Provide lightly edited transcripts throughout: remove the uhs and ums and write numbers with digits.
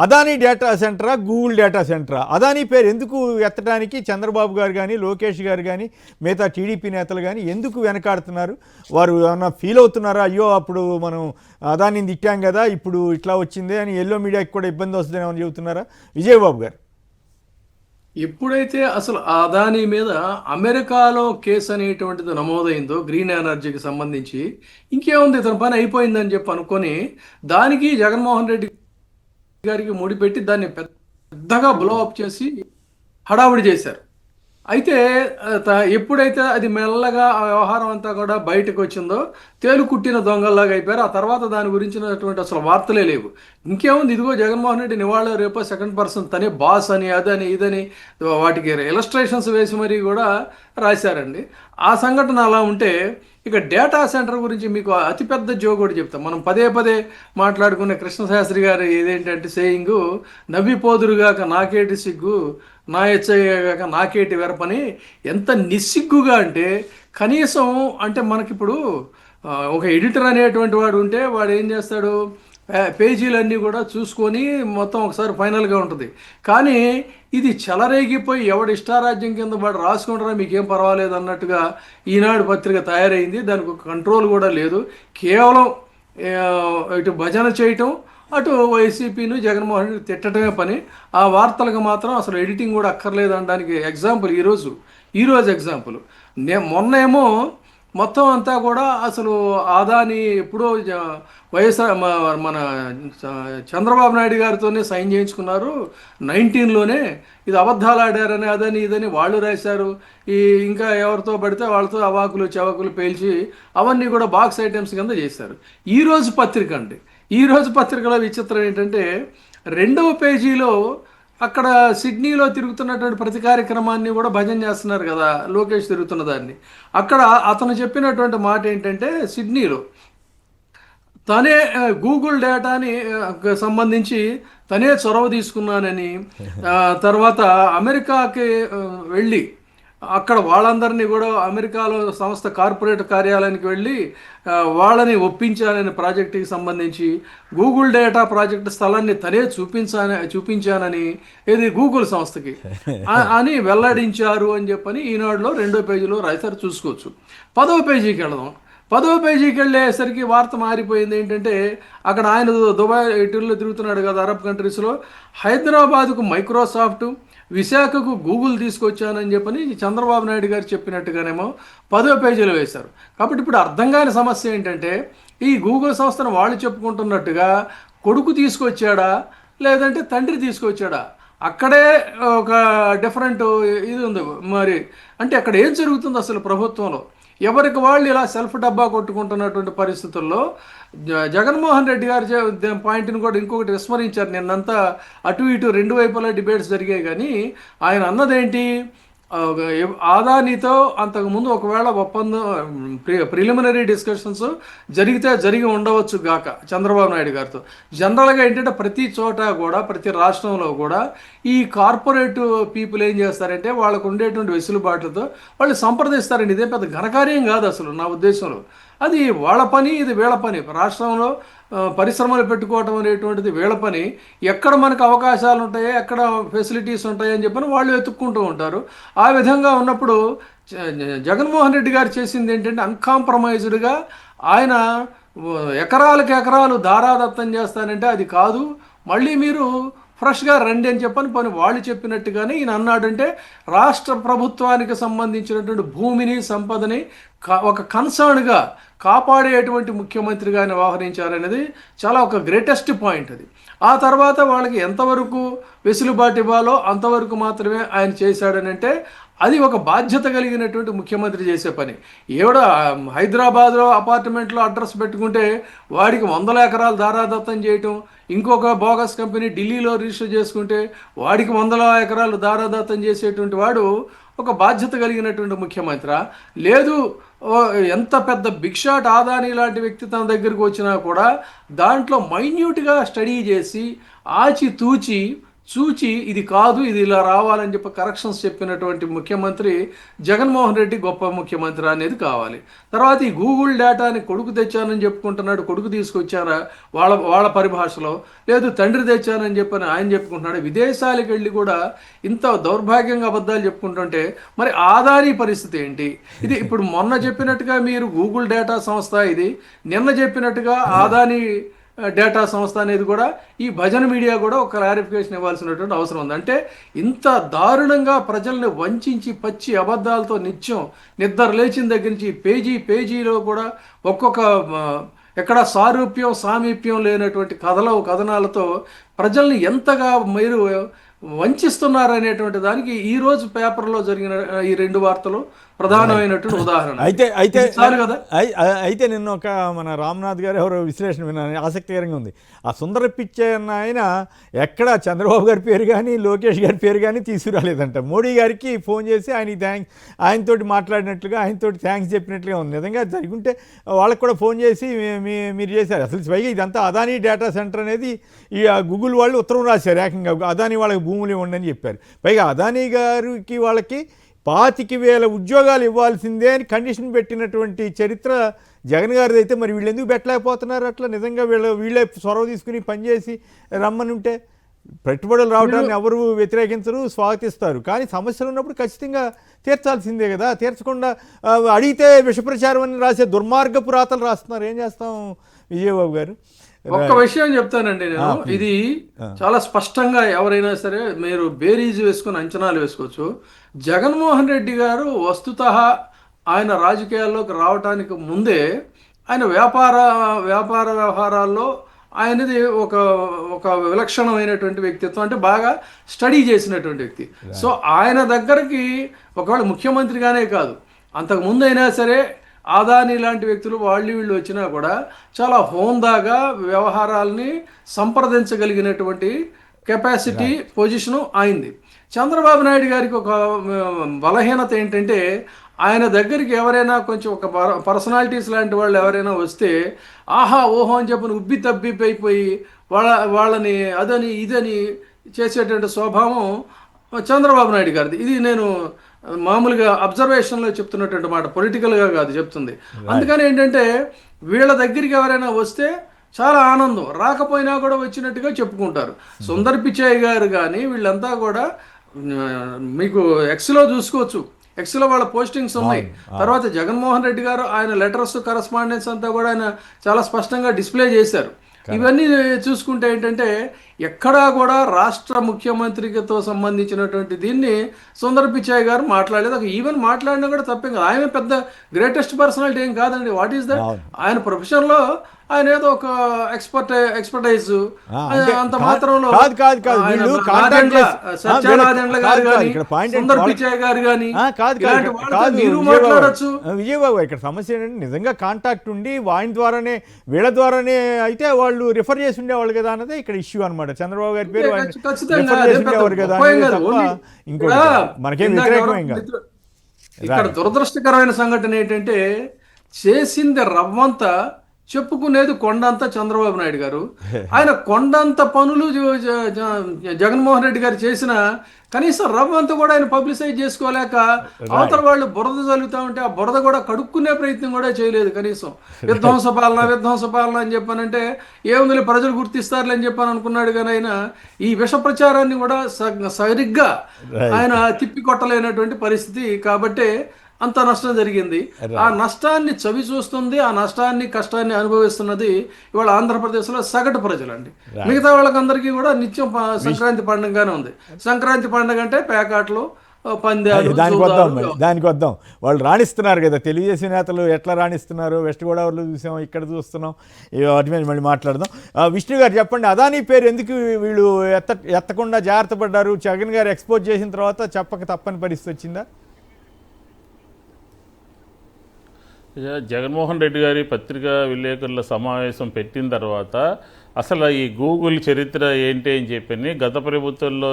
Adani data సెంటరా, Google data సెంటరా? అదానీ పేరు ఎందుకు ఎత్తడానికి చంద్రబాబు గారు కానీ, లోకేష్ గారు కానీ, మిగతా టీడీపీ నేతలు కానీ ఎందుకు వెనకాడుతున్నారు? వారు ఏమన్నా ఫీల్ అవుతున్నారా? అయ్యో అప్పుడు మనం అదానీని తిట్టాం కదా, ఇప్పుడు ఇట్లా వచ్చిందే అని ఎల్లో మీడియాకి కూడా ఇబ్బంది వస్తుందని ఏమని చెబుతున్నారా విజయబాబు గారు? ఎప్పుడైతే అసలు అదానీ మీద అమెరికాలో కేసు అనేటువంటిది నమోదైందో గ్రీన్ ఎనర్జీకి సంబంధించి, ఇంకేముంది ఇతని పని అయిపోయిందని చెప్పి అనుకొని దానికి జగన్మోహన్ రెడ్డి గారికి ముడిపెట్టి దాన్ని పెద్దగా బ్లో అప్ చేసి హడావుడి చేశారు. అయితే ఎప్పుడైతే అది మెల్లగా ఆ వ్యవహారం అంతా కూడా బయటకు వచ్చిందో తేలు కుట్టిన దొంగల్లాగా అయిపోయారు. ఆ తర్వాత దాని గురించినటువంటి అసలు వార్తలే లేవు. ఇంకేముంది, ఇదిగో జగన్మోహన్ రెడ్డి నివాళ రేపో సెకండ్ పర్సన్ తనే బాస్ అని అదని ఇదని వాటికి ఇలస్ట్రేషన్స్ వేసి మరీ కూడా రాశారండి. ఆ సంఘటన అలా ఉంటే, ఇక డేటా సెంటర్ గురించి మీకు అతిపెద్ద జోక్ కూడా చెప్తాం. మనం పదే పదే మాట్లాడుకునే కృష్ణశాస్త్రి గారు ఏదేంటంటే సేయింగు, నవ్విపోదురుగాక నాకేటి సిగ్గు, నా ఎచ్చగాక నాకేటి వెరపని. ఎంత నిస్సిగ్గుగా అంటే, కనీసం అంటే మనకిప్పుడు ఒక ఎడిటర్ అనేటువంటి వాడు ఉంటే వాడు ఏం చేస్తాడు, పేజీలన్నీ కూడా చూసుకొని మొత్తం ఒకసారి ఫైనల్గా ఉంటుంది. కానీ ఇది చెలరేగిపోయి ఎవడి ఇష్టారాజ్యం కింద వాడు రాసుకుంటారా మీకేం పర్వాలేదు అన్నట్టుగా ఈనాడు పత్రిక తయారైంది. దానికి ఒక కంట్రోల్ కూడా లేదు. కేవలం ఇటు భజన చేయటం, అటు వైసీపీను జగన్మోహన్ రెడ్డి తిట్టడమే పని. ఆ వార్తలకు మాత్రం అసలు ఎడిటింగ్ కూడా అక్కర్లేదు అనడానికి ఎగ్జాంపుల్ ఈరోజు ఎగ్జాంపుల్. మొన్నేమో మొత్తం అంతా కూడా అసలు అదాని ఎప్పుడో వైఎస్ఆర్ మన చంద్రబాబు నాయుడు గారితోనే సైన్ చేయించుకున్నారు 19లోనే. ఇది అబద్ధాలు ఆడారని అదని ఇదని వాళ్ళు రాశారు. ఇంకా ఎవరితో పడితే వాళ్ళతో అవాకులు చవాకులు పేల్చి అవన్నీ కూడా బాక్స్ ఐటమ్స్ కింద చేశారు. ఈరోజు పత్రికలో విచిత్రం ఏంటంటే, 2వ పేజీలో అక్కడ సిడ్నీలో తిరుగుతున్నటువంటి ప్రతి కార్యక్రమాన్ని కూడా భజన చేస్తున్నారు కదా, లోకేష్ తిరుగుతున్న దాన్ని. అక్కడ అతను చెప్పినటువంటి మాట ఏంటంటే, సిడ్నీలో తనే గూగుల్ డేటాని సంబంధించి తనే చొరవ తీసుకున్నానని, తర్వాత అమెరికాకి వెళ్ళి అక్కడ వాళ్ళందరినీ కూడా అమెరికాలో సంస్థ కార్పొరేట్ కార్యాలయానికి వెళ్ళి వాళ్ళని ఒప్పించాలని ప్రాజెక్టుకి సంబంధించి గూగుల్ డేటా ప్రాజెక్ట్ స్థలాన్ని తనే చూపించానని ఇది గూగుల్ సంస్థకి అని వెల్లడించారు అని చెప్పని ఈనాడులో 2వ పేజీలో రాశారు, చూసుకోవచ్చు. 10వ పేజీకి వెళదాం. 10వ పేజీకి వెళ్ళేసరికి వార్త మారిపోయింది. ఏంటంటే, అక్కడ ఆయన దుబాయ్ ఇటర్లో తిరుగుతున్నాడు కదా, అరబ్ కంట్రీస్లో. హైదరాబాద్కు మైక్రోసాఫ్ట్, విశాఖకు గూగుల్ తీసుకొచ్చానని చెప్పని చంద్రబాబు నాయుడు గారు చెప్పినట్టుగానేమో 10వ పేజీలో వేశారు. కాబట్టి ఇప్పుడు అర్థం కాని సమస్య ఏంటంటే, ఈ గూగుల్ సంస్థను వాళ్ళు చెప్పుకుంటున్నట్టుగా కొడుకు తీసుకొచ్చాడా లేదంటే తండ్రి తీసుకొచ్చాడా? అక్కడే ఒక డిఫరెంట్ ఇది ఉంది. మరి అంటే అక్కడ ఏం జరుగుతుంది అసలు ప్రభుత్వంలో? ఎవరికి వాళ్ళు ఇలా సెల్ఫ్ డబ్బా కొట్టుకుంటున్నటువంటి పరిస్థితుల్లో జగన్మోహన్ రెడ్డి గారి పాయింట్ని కూడా ఇంకొకటి విస్మరించారు. నిన్నంతా అటు ఇటు 2 వైపులా డిబేట్స్ జరిగాయి. కానీ ఆయన అన్నదేంటి, అదానీతో అంతకుముందు ఒకవేళ ఒప్పందం ప్రిలిమినరీ డిస్కషన్స్ జరిగి ఉండవచ్చు గాక చంద్రబాబు నాయుడు గారితో. జనరల్గా ఏంటంటే ప్రతి చోట కూడా, ప్రతి రాష్ట్రంలో కూడా ఈ కార్పొరేట్ పీపుల్ ఏం చేస్తారంటే వాళ్ళకు ఉండేటువంటి వెసులుబాట్లతో వాళ్ళు సంప్రదిస్తారండి. ఇదే పెద్ద ఘనకార్యం కాదు అసలు నా ఉద్దేశంలో. అది వాళ్ళ పని, ఇది వీళ్ళ పని. రాష్ట్రంలో పరిశ్రమలు పెట్టుకోవటం అనేటువంటిది వీళ్ళ పని. ఎక్కడ మనకు అవకాశాలు ఉంటాయో, ఎక్కడ ఫెసిలిటీస్ ఉంటాయని చెప్పని వాళ్ళు వెతుక్కుంటూ ఉంటారు. ఆ విధంగా ఉన్నప్పుడు జగన్మోహన్ రెడ్డి గారు చేసింది ఏంటంటే, అన్కాంప్రమైజ్డ్గా ఆయన ఎకరాలు దారాదత్తం చేస్తానంటే అది కాదు, మళ్ళీ మీరు ఫ్రెష్గా రండి అని చెప్పని వాళ్ళు చెప్పినట్టుగానే ఈయన అన్నాడంటే, రాష్ట్ర ప్రభుత్వానికి సంబంధించినటువంటి భూమిని సంపదని ఒక కన్సర్న్గా కాపాడేటువంటి ముఖ్యమంత్రిగా ఆయన వ్యవహరించారనేది చాలా ఒక గ్రేటెస్ట్ పాయింట్ అది. ఆ తర్వాత వాళ్ళకి ఎంతవరకు వెసులుబాటు ఇవ్వాలో అంతవరకు మాత్రమే ఆయన చేశాడని అంటే, అది ఒక బాధ్యత కలిగినటువంటి ముఖ్యమంత్రి చేసే పని. ఏవిడ హైదరాబాద్లో అపార్ట్మెంట్లో అడ్రస్ పెట్టుకుంటే వాడికి 100 ఎకరాలు దారాదత్తం చేయటం, ఇంకొక బోగస్ కంపెనీ ఢిల్లీలో రిజిస్టర్ చేసుకుంటే వాడికి 100 ఎకరాలు దారాదత్తం చేసేటువంటి వాడు ఒక బాధ్యత కలిగినటువంటి ముఖ్యమంత్రి? లేదు, ఎంత పెద్ద బిగ్ షాట్ అదానీ లాంటి వ్యక్తి తన దగ్గరికి వచ్చినా కూడా దాంట్లో మైన్యూట్గా స్టడీ చేసి ఆచితూచి చూచి ఇది కాదు, ఇది ఇలా రావాలని చెప్పి కరెక్షన్స్ చెప్పినటువంటి ముఖ్యమంత్రి జగన్మోహన్ రెడ్డి గొప్ప ముఖ్యమంత్రి అనేది కావాలి. తర్వాత ఈ గూగుల్ డేటాని కొడుకు తెచ్చానని చెప్పుకుంటున్నాడు. కొడుకు తీసుకొచ్చారా వాళ్ళ పరిభాషలో, లేదు తండ్రి తెచ్చానని చెప్పని ఆయన చెప్పుకుంటున్నాడు. విదేశాలకు వెళ్ళి కూడా ఇంత దౌర్భాగ్యంగా అబద్ధాలు చెప్పుకుంటుంటే మరి ఆదాని పరిస్థితి ఏంటి? ఇది ఇప్పుడు మొన్న చెప్పినట్టుగా మీరు గూగుల్ డేటా సంస్థ, ఇది నిన్న చెప్పినట్టుగా ఆదాని డేటా సంస్థ అనేది కూడా ఈ భజన మీడియా కూడా ఒక క్లారిఫికేషన్ ఇవ్వాల్సినటువంటి అవసరం ఉంది. అంటే ఇంత దారుణంగా ప్రజల్ని వంచి పచ్చి అబద్ధాలతో నిత్యం నిద్ర లేచిన దగ్గర నుంచి పేజీలో కూడా ఒక్కొక్క ఎక్కడ సామీప్యం లేనటువంటి కథనాలతో ప్రజల్ని ఎంతగా మీరు వంచిస్తున్నారనేటువంటి దానికి ఈ రోజు పేపర్లో జరిగిన ఈ 2 వార్తలు ప్రధానమైనటువంటి ఉదాహరణ. అయితే నిన్న ఒక మన రామ్నాథ్ గారు ఎవరో విశ్లేషణ విన్నాను, ఆసక్తికరంగా ఉంది. ఆ సుందర పిచ్చే అన్న ఆయన ఎక్కడ చంద్రబాబు గారి పేరు కానీ లోకేష్ గారి పేరు కానీ తీసుకురాలేదంట. మోడీ గారికి ఫోన్ చేసి ఆయనతోటి మాట్లాడినట్లుగా, ఆయనతోటి థ్యాంక్స్ చెప్పినట్లుగా ఉంది. నిజంగా జరుగుంటే వాళ్ళకు కూడా ఫోన్ చేసి మీరు చేశారు. అసలు పైగా ఇదంతా అదానీ డేటా సెంటర్ అనేది ఈ గూగుల్ వాళ్ళు ఉత్తరం రాశారు, ఏకంగా అదానీ వాళ్ళకి భూములు ఇవ్వండి అని చెప్పారు. పైగా అదానీ గారికి వాళ్ళకి 25,000 ఉద్యోగాలు ఇవ్వాల్సిందే అని కండిషన్ పెట్టినటువంటి చరిత్ర జగన్ గారిది. అయితే మరి వీళ్ళు ఎందుకు పెట్టలేకపోతున్నారు అట్లా? నిజంగా వీళ్ళే చొరవ తీసుకుని పనిచేసి రమ్మని ఉంటే పెట్టుబడులు రావడాన్ని ఎవరు వ్యతిరేకించరు, స్వాగతిస్తారు. కానీ సమస్యలు ఉన్నప్పుడు ఖచ్చితంగా తీర్చాల్సిందే కదా. తీర్చకుండా అడిగితే విషప్రచారం అని రాసే దుర్మార్గపు రాతలు రాస్తున్నారు. ఏం చేస్తాం విజయబాబు గారు? ఒక్క విషయం చెప్తానండి నేను. ఇది చాలా స్పష్టంగా ఎవరైనా సరే మీరు బేరీజు వేసుకొని అంచనాలు వేసుకోవచ్చు. జగన్మోహన్ రెడ్డి గారు వస్తుతః ఆయన రాజకీయాల్లోకి రావడానికి ముందే ఆయన వ్యాపార వ్యవహారాల్లో ఆయనది ఒక విలక్షణమైనటువంటి వ్యక్తిత్వం, అంటే బాగా స్టడీ చేసినటువంటి వ్యక్తి. సో ఆయన దగ్గరికి ఒకవేళ ముఖ్యమంత్రిగానే కాదు, అంతకుముందు అయినా సరే ఆదాని లాంటి వ్యక్తులు వీళ్ళు వచ్చినా కూడా చాలా హోందాగా వ్యవహారాలని సంప్రదించగలిగినటువంటి కెపాసిటీ, పొజిషను అయింది. చంద్రబాబు నాయుడు గారికి ఒక బలహీనత ఏంటంటే ఆయన దగ్గరికి ఎవరైనా కొంచెం ఒక పర్సనాలిటీస్ లాంటి వాళ్ళు ఎవరైనా వస్తే ఆహా ఓహో అని చెప్పని ఉబ్బి తబ్బిపోయి వాళ్ళని అదని ఇదని చేసేటువంటి స్వభావం చంద్రబాబు నాయుడు గారిది. ఇది నేను మామూలుగా అబ్జర్వేషన్లో చెప్తున్నటువంటి మాట, పొలిటికల్గా కాదు చెప్తుంది. అందుకని ఏంటంటే వీళ్ళ దగ్గరికి ఎవరైనా వస్తే చాలా ఆనందం, రాకపోయినా కూడా వచ్చినట్టుగా చెప్పుకుంటారు. సుందర్ పిచాయ్ గారు కానీ వీళ్ళంతా కూడా మీకు ఎక్స్లో చూసుకోవచ్చు, ఎక్స్లో వాళ్ళ పోస్టింగ్స్ ఉన్నాయి. తర్వాత జగన్మోహన్ రెడ్డి గారు ఆయన లెటర్స్ కరస్పాండెన్స్ అంతా కూడా ఆయన చాలా స్పష్టంగా డిస్ప్లే చేశారు. ఇవన్నీ చూసుకుంటే ఏంటంటే ఎక్కడా కూడా రాష్ట్ర ముఖ్యమంత్రితో సంబంధించినటువంటి దీన్ని సుందర్ పిచాయ్ గారు మాట్లాడలేదు. ఈవెన్ మాట్లాడినా కూడా తప్పేం కాదు. ఆయన పెద్ద గ్రేటెస్ట్ పర్సనాలిటీ ఏం కాదండి. What is that? ఆయన ప్రొఫెషన్లో ఆయన ఏదో ఒక ఎక్స్పర్టైజ్ అంత మాత్రంలో సత్యనారాయణ గారు కానీ సుందర్ పిచాయ్ గారు కానీ మీరు మాట్లాడచ్చు. విజయబాబు ఇక్కడ సమస్య ఏంటంటే నిజంగా కాంటాక్ట్ ఉండి ఆయన ద్వారానే వీళ్ళ ద్వారానే అయితే వాళ్ళు రిఫర్ చేసి ఉండేవాళ్ళు కదా అన్నదే ఇక్కడ ఇష్యూ అనమాట. చంద్రబాబు గారి పేరు కదా, ఇంకోటి మనకేం వ్యతిరేకం కాదు. ఇక్కడ దురదృష్టకరమైన సంఘటన ఏంటంటే చేసింది రవ్వంతా, చెప్పుకునేది కొండంత చంద్రబాబు నాయుడు గారు. ఆయన కొండంత పనులు జగన్మోహన్ రెడ్డి గారు చేసిన కనీసం రవ్వంతా కూడా ఆయన పబ్లిసైజ్ చేసుకోలేక అవతల వాళ్ళు బురద చల్లుతా ఉంటే ఆ బురద కూడా కడుక్కునే ప్రయత్నం కూడా చేయలేదు. కనీసం విధ్వంస పాలన అని చెప్పానంటే ఏముంది ప్రజలు గుర్తిస్తారులే అని చెప్పని అనుకున్నాడు. కానీ ఆయన ఈ విష ప్రచారాన్ని కూడా సరిగ్గా ఆయన తిప్పికొట్టలేనటువంటి పరిస్థితి. కాబట్టి అంత నష్టం జరిగింది. ఆ నష్టాన్ని చవి చూస్తుంది, ఆ నష్టాన్ని కష్టాన్ని అనుభవిస్తున్నది ఇవాళ ఆంధ్రప్రదేశ్లో సగటు ప్రజలండి. మిగతా వాళ్ళకందరికీ కూడా నిత్యం సంక్రాంతి పండుగగానే ఉంది. సంక్రాంతి పండుగ అంటే పేకాట్లు, పందాలు. దానికి వద్దాం. వాళ్ళు రాణిస్తున్నారు కదా, తెలుగుదేశం నేతలు ఎట్లా రాణిస్తున్నారు, వెస్ట్ గోదావరిలో చూసాం, ఇక్కడ చూస్తున్నాం. వాటి మీద మళ్ళీ మాట్లాడదాం. విష్ణు గారు చెప్పండి, అదానీ పేరు ఎందుకు వీళ్ళు ఎత్తకుండా జాగ్రత్త పడ్డారు? జగన్ గారు ఎక్స్పోజ్ చేసిన తర్వాత చెప్పక తప్పని పరిస్థితి వచ్చిందా? జగన్మోహన్ రెడ్డి గారి పత్రికా విలేకరుల సమావేశం పెట్టిన తర్వాత అసలు ఈ గూగుల్ చరిత్ర ఏంటి అని చెప్పి గత ప్రభుత్వంలో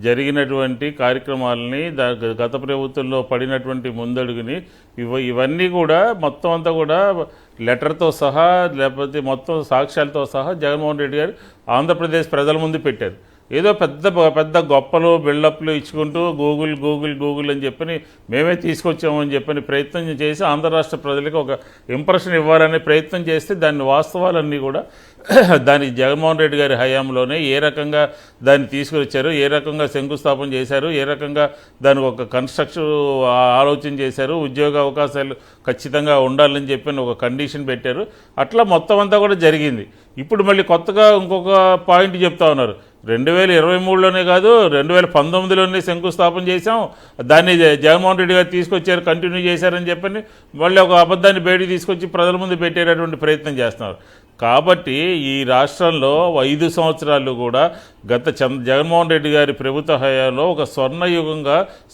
జరిగినటువంటి కార్యక్రమాలని, గత ప్రభుత్వంలో పడినటువంటి ముందడుగుని ఇవన్నీ కూడా మొత్తం అంతా కూడా లెటర్తో సహా లేకపోతే మొత్తం సాక్ష్యాలతో సహా జగన్మోహన్ రెడ్డి గారు ఆంధ్రప్రదేశ్ ప్రజల ముందు పెట్టారు. ఏదో పెద్ద పెద్ద గొప్పలు బిల్డప్లు ఇచ్చుకుంటూ గూగుల్ గూగుల్ గూగుల్ అని చెప్పని మేమే తీసుకొచ్చామని చెప్పని ప్రయత్నం చేసి ఆంధ్ర రాష్ట్ర ప్రజలకు ఒక ఇంప్రెషన్ ఇవ్వాలనే ప్రయత్నం చేస్తే దాని వాస్తవాలన్నీ కూడా దానికి జగన్మోహన్ రెడ్డి గారి హయాంలోనే ఏ రకంగా దాన్ని తీసుకొచ్చారు, ఏ రకంగా శంకుస్థాపన చేశారు, ఏ రకంగా దానికి ఒక కన్స్ట్రక్షన్ ఆలోచన చేశారు, ఉద్యోగ అవకాశాలు ఖచ్చితంగా ఉండాలని చెప్పి ఒక కండిషన్ పెట్టారు. అట్లా మొత్తం అంతా కూడా జరిగింది. ఇప్పుడు మళ్ళీ కొత్తగా ఇంకొక పాయింట్ చెప్తా ఉన్నారు. 2023లోనే కాదు 2019లోనే శంకుస్థాపన చేశాం, దాన్ని జగన్మోహన్ రెడ్డి గారు తీసుకొచ్చారు, కంటిన్యూ చేశారని చెప్పని మళ్ళీ ఒక అబద్ధాన్ని బయటికి తీసుకొచ్చి ప్రజల ముందు పెట్టేటటువంటి ప్రయత్నం చేస్తున్నారు. కాబట్టి ఈ రాష్ట్రంలో 5 సంవత్సరాలు కూడా గత జగన్మోహన్ రెడ్డి గారి ప్రభుత్వ హయాంలో ఒక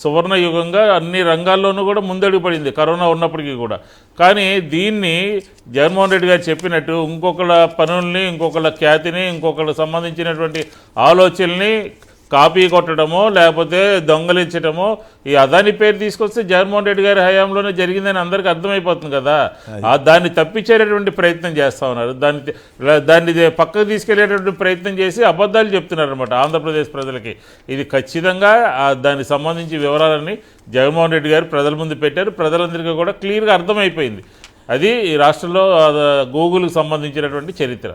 సువర్ణయుగంగా అన్ని రంగాల్లోనూ కూడా ముందడుగు పడింది కరోనా ఉన్నప్పటికీ కూడా. కానీ దీన్ని జగన్మోహన్ రెడ్డి గారు చెప్పినట్టు ఇంకొకళ్ళ పనుల్ని, ఇంకొకళ్ళ ఖ్యాతిని, ఇంకొకళ్ళకి సంబంధించినటువంటి ఆలోచనల్ని కాపీ కొట్టడమో లేకపోతే దొంగలించడమో, ఈ అదాని పేరు తీసుకొస్తే జగన్మోహన్ రెడ్డి గారి హయాంలోనే జరిగిందని అందరికీ అర్థమైపోతుంది కదా. దాన్ని తప్పించేటటువంటి ప్రయత్నం చేస్తూ ఉన్నారు. దాన్ని పక్కకు తీసుకెళ్లేటటువంటి ప్రయత్నం చేసి అబద్ధాలు చెప్తున్నారు అనమాట ఆంధ్రప్రదేశ్ ప్రజలకి. ఇది ఖచ్చితంగా దానికి సంబంధించి వివరాలన్నీ జగన్మోహన్ రెడ్డి గారు ప్రజల ముందు పెట్టారు. ప్రజలందరికీ కూడా క్లియర్గా అర్థమైపోయింది. అది ఈ రాష్ట్రంలో గూగుల్కి సంబంధించినటువంటి చరిత్ర.